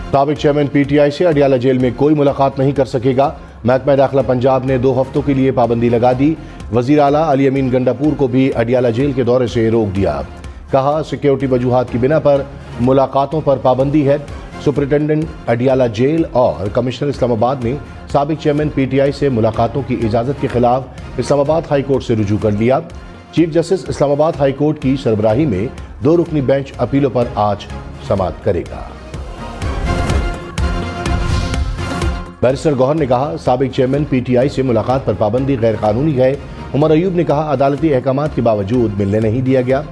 साबिक chairman PTI से Adiala jail में कोई मुलाकात नहीं कर सकेगा। महकमा दाखिला पंजाब ने 2 हफ्तों के लिए पाबंदी लगा दी। वजीर आला अली अमीन गंडापुर को भी अडियाला जेल के दौरे से रोक दिया। कहा, सिक्योरिटी वजूहात की बिना पर मुलाकातों पर पाबंदी है। सुपरिटेंडेंट अडियाला जेल और कमिश्नर इस्लामाबाद ने साबिक चेयरमैन PTI से मुलाकातों की इजाज़त के खिलाफ इस्लामाबाद हाई कोर्ट से रुजू कर लिया। Chief justice Islamabad high court की सरबराही में 2 रुकनी बेंच अपीलों पर आज समाअत करेगा। बैरिस्टर गौहर ने कहा, साबिक चेयरमैन PTI से मुलाकात पर पाबंदी गैर कानूनी है। उमर अयूब ने कहा, अदालती अहकामात के बावजूद मिलने नहीं दिया गया।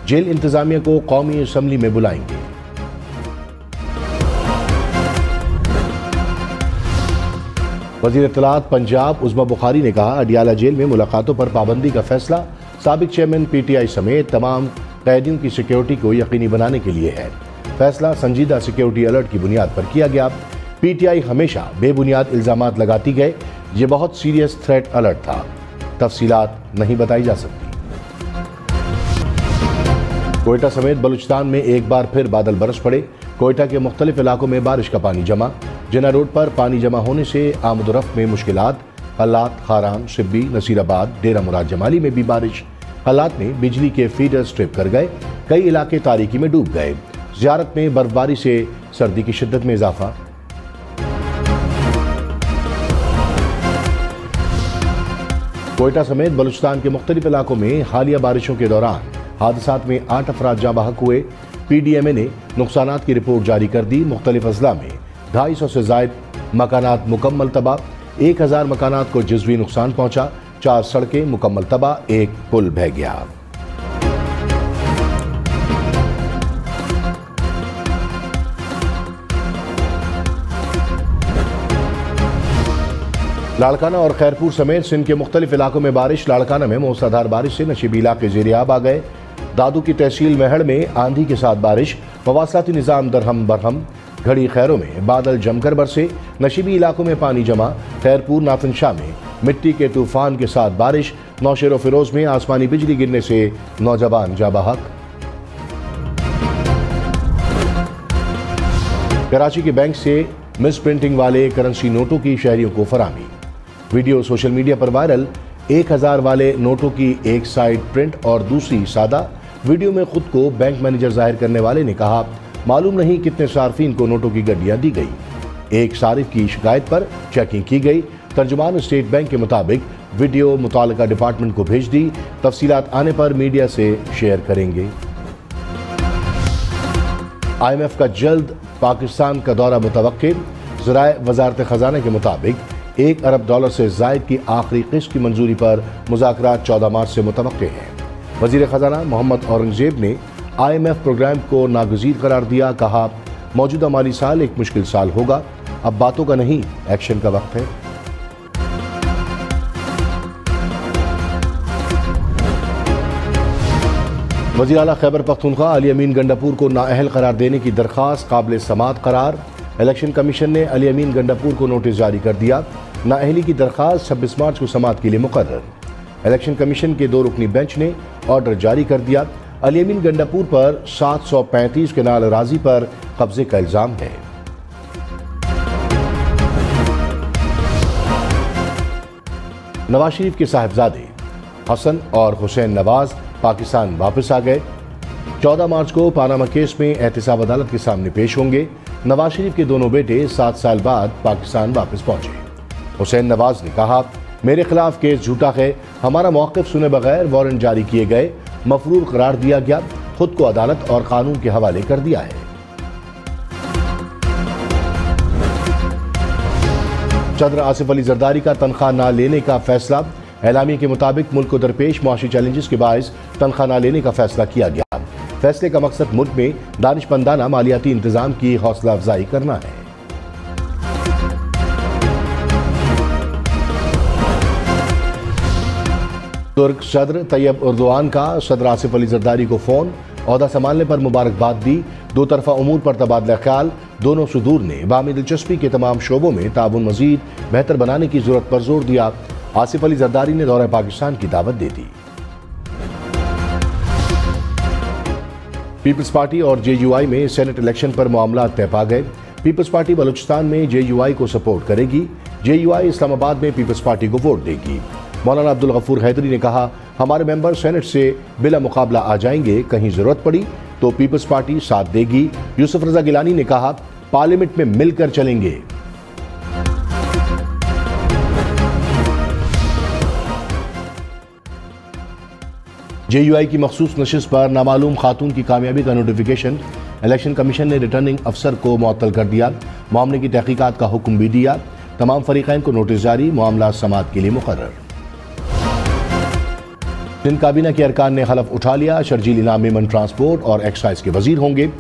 जेल इंतजामिया को कौमी असम्बली में बुलाएंगे। वजीर इत्तलात पंजाब उज़्मा बुखारी ने कहा, अडियाला जेल में मुलाकातों पर पाबंदी का फैसला साबिक चेयरमैन PTI समेत तमाम कैदियों की सिक्योरिटी को यकीनी बनाने के लिए है। फैसला संजीदा सिक्योरिटी अलर्ट की बुनियाद पर किया गया। PTI हमेशा बेबुनियाद इल्जामात लगाती गए। ये बहुत सीरियस थ्रेट अलर्ट था। तफसीलात नहीं बताई जा सकती। कोयटा समेत बलूचिस्तान में एक बार फिर बादल बरस पड़े। कोयटा के मुख्तलिफ इलाकों में बारिश का पानी जमा। जिना रोड पर पानी जमा होने से आमदोरफ्त में मुश्किलात। हल्लात, खाराम, सिब्बी, नसीराबाद, डेरा मुराद जमाली में भी बारिश। हालात में बिजली के फीडर स्ट्रिप कर गए। कई इलाके तारीकी में डूब गए। ज़ियारत में बर्फबारी से सर्दी की शिद्दत में इजाफा। कोयटा समेत बलूचिस्तान के मुख्तलिफ इलाकों में हालिया बारिशों के दौरान हादसात में 8 अफराद जाँ बहक हुए। PDMA ने नुकसानात की रिपोर्ट जारी कर दी। मुख्तलिफ अजला में 250 से जायद मकानात मुकम्मल तबाह। 1000 मकानात को जुज़वी नुकसान पहुंचा। 4 सड़कें मुकम्मल तबाह। 1 पुल बह गया। लाड़काना और खैरपुर समेत सिंध के मुख्तलिफ इलाकों में बारिश। लाड़काना में मूसलाधार बारिश से नशीबी इलाके ज़ेर-ए-आब आ गए। दादू की तहसील महड़ में आंधी के साथ बारिश। मवासलाती निज़ाम दरहम बरहम। घड़ी खैरों में बादल जमकर बरसे। नशीबी इलाकों में पानी जमा। खैरपुर नाफनशाह में मिट्टी के तूफान के साथ बारिश। नौशेर व फिरोज में आसमानी बिजली गिरने से नौजवान जाँ बहक। कराची के बैंक से मिस प्रिंटिंग वाले करेंसी नोटों की शहरियों को फराहमी। वीडियो सोशल मीडिया पर वायरल। 1000 वाले नोटों की एक साइड प्रिंट और दूसरी सादा। वीडियो में खुद को बैंक मैनेजर जाहिर करने वाले ने कहा, मालूम नहीं कितने सार्फिन को नोटों की गड्डियां दी गई। एक सारिफ की शिकायत पर चेकिंग की गई। तर्जुमान स्टेट बैंक के मुताबिक वीडियो मुतालिका डिपार्टमेंट को भेज दी। तफसीलात आने पर मीडिया से शेयर करेंगे। IMF का जल्द पाकिस्तान का दौरा मुतवक्किल। ज़राए वज़ारत ख़ज़ाना के मुताबिक $1 अरब से ज़ायद की आखिरी किस्त की मंजूरी पर मुज़ाकरात 14 मार्च से मुतवक्किल हैं। वज़ीर ख़ज़ाना मोहम्मद औरंगज़ेब ने IMF प्रोग्राम को नागज़ीर करार दिया। कहा, मौजूदा माली साल एक मुश्किल साल होगा। अब बातों का नहीं, एक्शन का वक्त है। वज़ीर आला खैबर पख्तूनख्वा अली अमीन गंडापुर को नाअहल करार देने की दरख्वास्त काबिल समाअत करार। इलेक्शन कमीशन ने अली अमीन गंडापुर को नोटिस जारी कर दिया। नाअहली की दरख्वास्त 26 मार्च को समाअत के लिए मुकर्रर। इलेक्शन कमीशन के 2 रुकनी बेंच ने ऑर्डर जारी कर दिया। अली अमीन गंडापुर पर 735 केनाल अराजी पर कब्जे का इल्जाम है। नवाज शरीफ के साहिबजादे हसन और हुसैन नवाज पाकिस्तान वापस आ गए। 14 मार्च को पानामा केस में एहतिसाब अदालत के सामने पेश होंगे। नवाज शरीफ के दोनों बेटे 7 साल बाद पाकिस्तान वापस पहुंचे। हुसैन नवाज ने कहा, मेरे खिलाफ केस झूठा है। हमारा मौक़िफ़ सुने बगैर वारंट जारी किए गए। मफरूर करार दिया गया। खुद को अदालत और कानून के हवाले कर दिया है। सदर आसिफ अली जरदारी का तनख्वाह न लेने का फैसला। एलामिया के मुताबिक मुल्क को दरपेश मुआशी चैलेंजेस के बायस तनख्वाह न लेने का फैसला किया गया। फैसले का मकसद मुल्क में दानिशमंदाना मालियाती इंतजाम की हौसला अफजाई करना है। तुर्क सदर तैयब एर्दोआन का सदर आसिफ अली जरदारी को फोन। ओहदा संभालने पर मुबारकबाद दी। 2 तरफा उमूर पर तबादला ख्याल। दोनों सुदूर ने बामी दिलचस्पी के तमाम शोबों में ताउन मजीद बेहतर बनाने की जरूरत पर जोर दिया। आसिफ अली जरदारी ने दौरा पाकिस्तान की दावत दे दी। पीपल्स पार्टी और JUI में सेनेट इलेक्शन पर मामला तय पा गए। पीपल्स पार्टी बलूचिस्तान में JUI को सपोर्ट करेगी। JUI इस्लामाबाद में पीपल्स पार्टी को वोट देगी। मौलाना अब्दुल गफूर हैदरी ने कहा, हमारे मेंबर सेनेट से बिला मुकाबला आ जाएंगे, कहीं जरूरत पड़ी तो पीपल्स पार्टी साथ देगी। यूसुफ रजा गिलानी ने कहा, पार्लियामेंट में मिलकर चलेंगे। JUI की मखसूस नशिस्त पर नामालूम खातून की कामयाबी का नोटिफिकेशन। इलेक्शन कमीशन ने रिटर्निंग अफसर को मुअत्तल कर दिया। मामले की तहकीकात का हुक्म भी दिया। तमाम फरीकैन को नोटिस जारी, मामला समाअत के लिए मुकर्रर। सिंध काबीना के अरकान ने हलफ उठा लिया। शर्जील इनाम मेमन ट्रांसपोर्ट और एक्साइज के वजीर होंगे।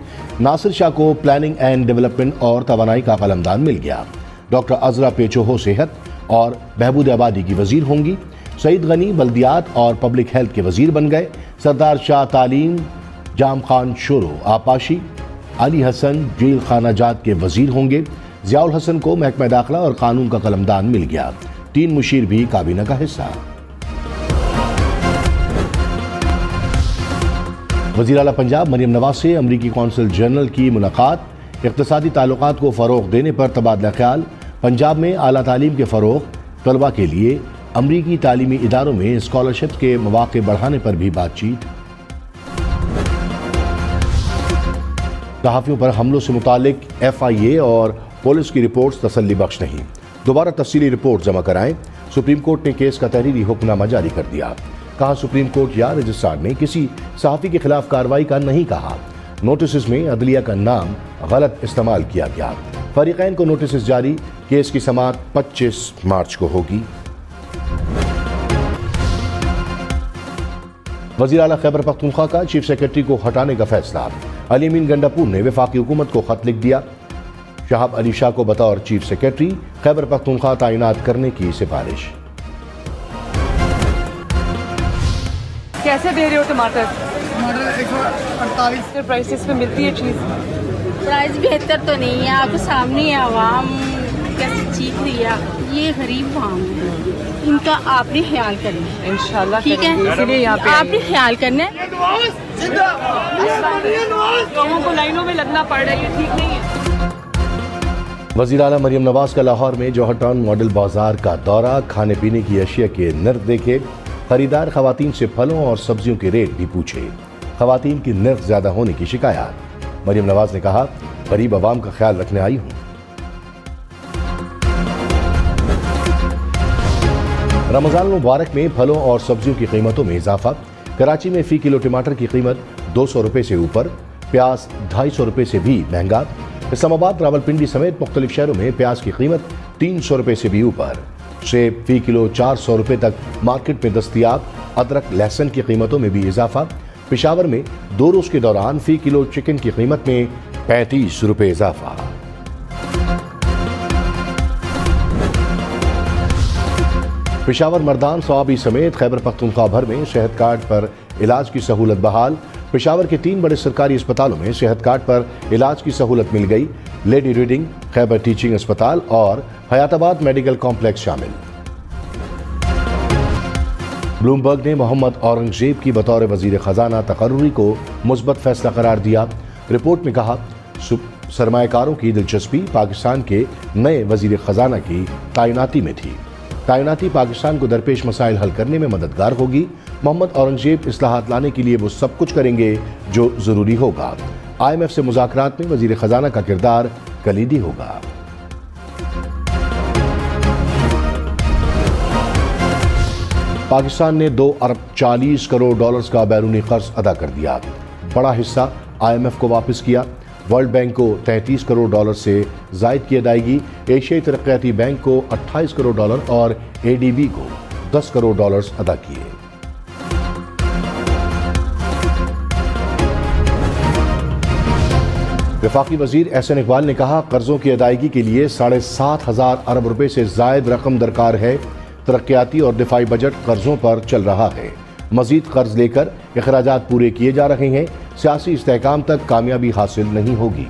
नासिर शाह को प्लानिंग एंड डेवलपमेंट और तवानाई का कलमदान मिल गया। डॉक्टर अजरा पेचोहो सेहत और बहबूद आबादी की वजीर होंगी। सईद गनी बल्दियात और पब्लिक हेल्थ के वजीर बन गए। सरदार शाह तालीम, जाम खान शोरो आपाशी, अली हसन जेल खाना जात के वजीर होंगे। जियाउल हसन को महकमा दाखिला और कानून का कलमदान मिल गया। 3 मुशीर भी काबीना का हिस्सा। वज़ीर आला पंजाब मरियम नवाज से अमरीकी कौंसल जनरल की मुलाकात। इक़्तिसादी ताल्लुकात को फ़रोग़ देने पर तबादला ख्याल। पंजाब में आला तालीम के फ़रोग़, तलबा के लिए अमरीकी तालीमी इदारों में स्कॉलरशिप के मौक़े बढ़ाने पर भी बातचीत। सहाफ़ियों पर हमलों से मुतालिक FIA और पुलिस की रिपोर्ट्स तसल्ली बख्श नहीं। दोबारा तफसीली रिपोर्ट जमा कराएं। सुप्रीम कोर्ट ने केस का तहरीरी हुक्मनामा जारी कर दिया। कहा, सुप्रीम कोर्ट या रजिस्ट्रार ने किसी सहाफ़ी के खिलाफ कार्रवाई का नहीं कहा। नोटिस में अदलिया का नाम गलत इस्तेमाल किया गया। फरीकैन को नोटिस जारी। केस की समाअत 25 मार्च को होगी। वज़ीर आला खैबर पख्तूनख्वा का चीफ सेक्रेटरी को हटाने का फैसला। अली अमीन गंडापुर ने वफाकी हुकूमत को खत लिख दिया। शहाब अली शाह को बतौर चीफ सेक्रेटरी खैबर पख्तूनख्वा तैनात करने की सिफारिश। कैसे दे रहे हो टमाटर? 148 प्राइसेस पे मिलती है चीज़। प्राइस बेहतर तो नहीं है, आपके सामने है। आवाम कैसे चीख रही है, ये गरीब आवाम है, इनका आपने ख्याल करना है इंशाल्लाह, ठीक है? इसीलिए यहाँ पे आपने ख्याल करना है। लोगों को लाइनों में लगना पड़ रहा है, ये ठीक नहीं है। वज़ीर आला मरियम नवाज का लाहौर में जौहर टाउन मॉडल बाजार का दौरा। खाने पीने की अशिया के नर्ख देखे। खरीदार खवातीन से फलों और सब्जियों के रेट भी पूछे। खवातीन की नर्ख ज्यादा होने की शिकायत। मरियम नवाज ने कहा, गरीब आवाम का ख्याल रखने आई हूं। रमजान मुबारक में फलों और सब्जियों की कीमतों में इजाफा। कराची में फी किलो टमाटर की कीमत 200 रुपए से ऊपर, प्याज 250 रुपए से भी महंगा। इस्लामाबाद, रावलपिंडी समेत मुख्तलिफ शहरों में प्याज की कीमत 300 रुपए से भी ऊपर। सेब फी किलो 400 रुपए तक मार्केट में दस्तयाब। अदरक, लहसुन की कीमतों में भी इजाफा। पेशावर में 2 रोज के दौरान फी किलो चिकन की कीमत में 35 रुपए इजाफा। पेशावर, मर्दान, सवाबी समेत खैबर पख्तूनख्वा भर में सेहत कार्ड पर इलाज की सहूलत बहाल। पेशावर के 3 बड़े सरकारी अस्पतालों में सेहत कार्ड पर इलाज की सहूलत मिल गई। लेडी रीडिंग, खैबर टीचिंग अस्पताल और हयाताबाद मेडिकल कॉम्प्लेक्स शामिल। ब्लूमबर्ग ने मोहम्मद औरंगजेब की बतौर वजीर खजाना तकर्रुरी को मुस्बत फैसला करार दिया। रिपोर्ट में कहा, सरमायाकारों की दिलचस्पी पाकिस्तान के नए वजीर खजाना की तैनाती में थी। तैनाती पाकिस्तान को दरपेश मसाइल हल करने में मददगार होगी। मोहम्मद औरंगजेब इस्लाहात लाने के लिए वो सब कुछ करेंगे जो जरूरी होगा। IMF से मुज़ाकरात में वजीर खजाना का किरदार कलीदी होगा। पाकिस्तान ने 2 अरब 40 करोड़ डॉलर्स का बैरूनी कर्ज अदा कर दिया। बड़ा हिस्सा IMF को वापस किया। वर्ल्ड बैंक को 33 करोड़ डॉलर से जायद की अदायगी। एशियाई तरक्याती बैंक को 28 करोड़ डॉलर और ADB को 10 करोड़ डॉलर्स अदा किए। वफाकी वजीर एहसन इकबाल ने कहा, कर्जों की अदायगी के लिए 7,500 अरब रुपए से जायद रकम दरकार है। तरक्याती और दिफाई बजट कर्जों पर चल रहा है। मजीद कर्ज लेकर अखराजात पूरे किए जा रहे हैं। सियासी इस्तेहकाम तक कामयाबी हासिल नहीं होगी।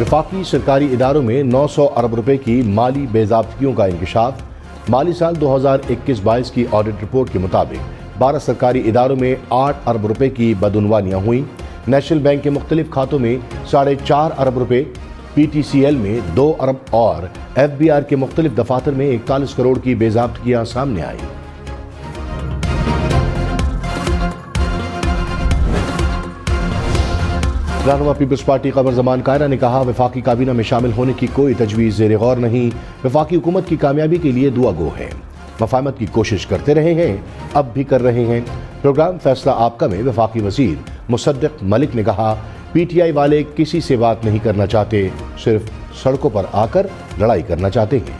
वफाकी सरकारी इदारों में 900 अरब रुपए की माली बेज़ाब्तियों का इंकशाफ। माली साल 2021-22 की ऑडिट रिपोर्ट के मुताबिक 12 सरकारी इदारों में 8 अरब रुपए की बदउनवानियां हुई। नेशनल बैंक के मुख्तलिफ खातों में 4.5 अरब रुपए, PTCL में 2 अरब और FBR के मुख्तलिफ दफातर में 41 करोड़ की बेज़ाब्तगियां सामने आई। रहनुमा पीपल्स पार्टी कमर जमान कायरा ने कहा, वफाकी काबीना में शामिल होने की कोई तजवीज़ ज़ेर गौर नहीं। वफाकी हुकूमत की कामयाबी के लिए दुआ गो है। मफाहमत की कोशिश करते रहे हैं, अब भी कर रहे हैं। प्रोग्राम फैसला आपका में वफाकी वजीर मुसद्दिक मलिक ने कहा, PTI वाले किसी से बात नहीं करना चाहते, सिर्फ सड़कों पर आकर लड़ाई करना चाहते हैं।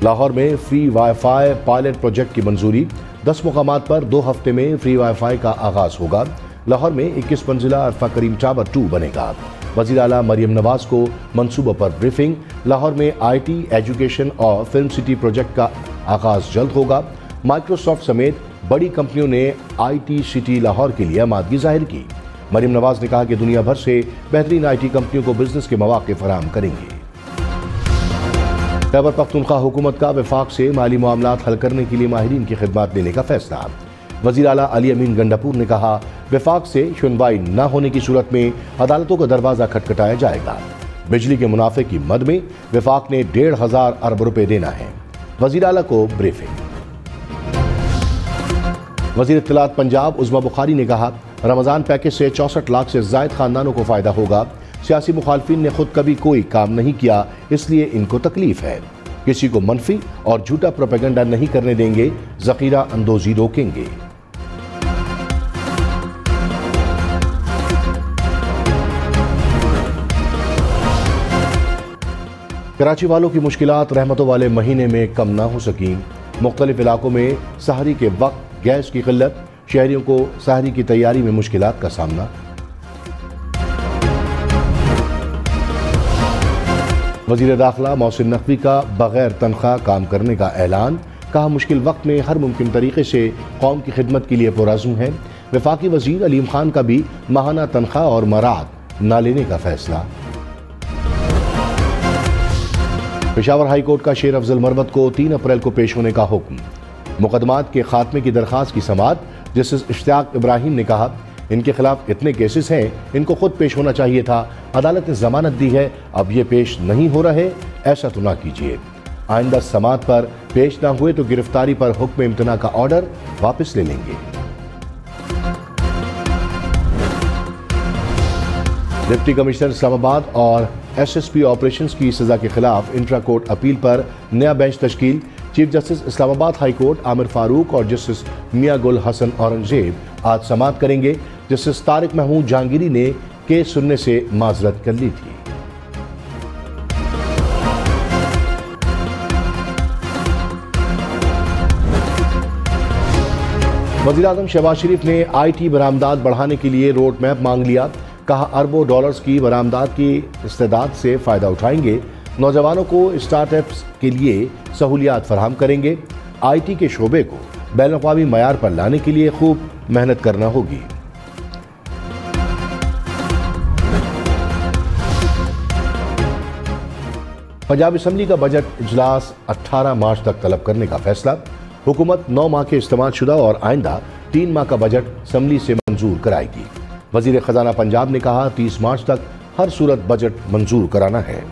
लाहौर में फ्री वाईफाई पायलट प्रोजेक्ट की मंजूरी। 10 मुकामात पर 2 हफ्ते में फ्री वाईफाई का आगाज होगा। लाहौर में 21 मंजिला अरफा करीम टावर 2 बनेगा। वज़ीर आला मरियम नवाज को मंसूबों पर ब्रीफिंग। लाहौर में IT, एजुकेशन और फिल्म सिटी प्रोजेक्ट का आगाज जल्द होगा। माइक्रोसॉफ्ट समेत बड़ी कंपनियों ने IT सिटी लाहौर के लिए आमादगी जाहिर की। मरियम नवाज ने कहा कि दुनिया भर से बेहतरीन IT कंपनियों को बिजनेस के मौके फराहम करेंगे। खैबर पख्तूनख्वा हुकूमत का वफाक से माली मामलात हल करने के लिए माहिरीन की खिदमत देने का फैसला। वज़ीर आला अली अमीन गंडापुर ने कहा, वफाक से सुनवाई न होने की सूरत में अदालतों का दरवाजा खटखटाया जाएगा। बिजली के मुनाफे की मद में वफाक ने 1,500 अरब रुपए देना है। वज़ीर आला को ब्रीफिंग। वज़ीर इत्तलात पंजाब उज़्मा बुखारी ने कहा, रमज़ान पैकेज से 64 लाख से ज़ायद खानदानों को फ़ायदा होगा। सियासी मुखालफिन ने खुद कभी कोई काम नहीं किया, इसलिए इनको तकलीफ है। किसी को मनफी और झूठा प्रोपेगेंडा नहीं करने देंगे, ज़ख़ीरा अंदोज़ी रोकेंगे। कराची वालों की मुश्किलात रहमतों वाले महीने में कम ना हो सकी। मुख्तलिफ इलाकों में सहरी के वक्त गैस की किल्लत, शहरियों को सहरी की तैयारी में मुश्किलात का सामना। वज़ीर दाखिला मोहसिन नकवी का बगैर तनख्वाह काम करने का ऐलान। कहा, मुश्किल वक्त में हर मुमकिन तरीके से कौम की खिदमत के लिए पुरअज़्म है। वफाकी वज़ीर अलीम खान का भी माहाना तनख्वाह और मराद न लेने का फैसला। पेशावर हाई कोर्ट का शेर अफजल मरवत को 3 अप्रैल को पेश होने का हुक्म। मुकदमात के खात्मे की दरख्वास्त की समाअत जस्टिस इश्तियाक इब्राहिम ने कहा, इनके खिलाफ इतने केसेस हैं, इनको खुद पेश होना चाहिए था। अदालत ने जमानत दी है, अब ये पेश नहीं हो रहे, ऐसा तो ना कीजिए। आइंदा समाअत पर पेश ना हुए तो गिरफ्तारी पर हुक्म इम्तना का ऑर्डर वापस ले लेंगे। डिप्टी कमिश्नर इस्लामाबाद और SSP ऑपरेशंस की सजा के खिलाफ इंट्रा कोर्ट अपील पर नया बेंच तश्कील। Chief justice Islamabad high court Aamir Farooq और जस्टिस मियां गुल हसन औरंगजेब आज समाअत करेंगे। जस्टिस तारिक महमूद जहांगीरी ने केस सुनने से माजरत कर ली थी। वज़ीर आज़म शहबाज शरीफ ने IT बरामदात बढ़ाने के लिए रोड मैप मांग लिया। कहा, अरबों डॉलर्स की बरामदात की इस्तेदाद से फ़ायदा उठाएंगे। नौजवानों को स्टार्टअप्स के लिए सहूलियात फराहम करेंगे। IT के शोबे को बैनुल-अक़वामी मयार पर लाने के लिए खूब मेहनत करना होगी। पंजाब असम्बली का बजट इजलास 18 मार्च तक तलब करने का फैसला। हुकूमत 9 माह के इस्तेमालशुदा और आइंदा 3 माह का बजट असम्बली से मंजूर कराएगी। वज़ीर ख़जाना पंजाब ने कहा, 30 मार्च तक हर सूरत बजट मंजूर कराना है।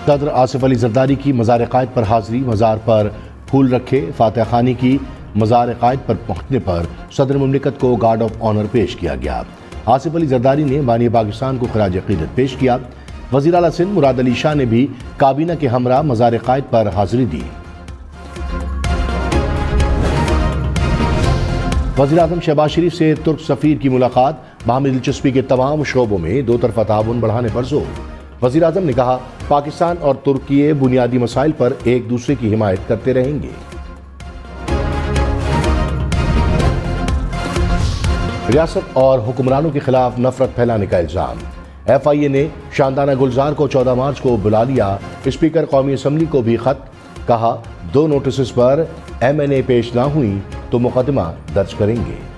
सदर आसिफ अली जरदारी की मज़ार क़ायद पर हाज़िरी। मज़ार पर फूल रखे। फातह खानी की मज़ार क़ायद पर पहुँचने पर सदर मुमलिकत को गार्ड ऑफ ऑनर पेश किया गया। आसिफ अली जरदारी ने बानी पाकिस्तान को खिराज अक़ीदत पेश किया। वज़ीर आला सिंध मुराद अली शाह ने भी काबीना के हमरा मज़ार क़ायद पर हाज़िरी दी। वज़ीर आज़म शहबाज शरीफ से तुर्क सफ़ीर की मुलाकात। बाहमी दिलचस्पी के तमाम शोबों में दो तरफ़ा ताउन बढ़ाने पर जोर। वज़ीर आज़म ने कहा, पाकिस्तान और तुर्की बुनियादी मसाइल पर एक दूसरे की हिमायत करते रहेंगे। रियासत और हुक्मरानों के खिलाफ नफरत फैलाने का इल्जाम। FIA ने शांताना गुलजार को 14 मार्च को बुला लिया। स्पीकर कौमी असम्बली को भी खत, कहा 2 नोटिस पर MNA पेश ना हुई तो मुकदमा दर्ज करेंगे।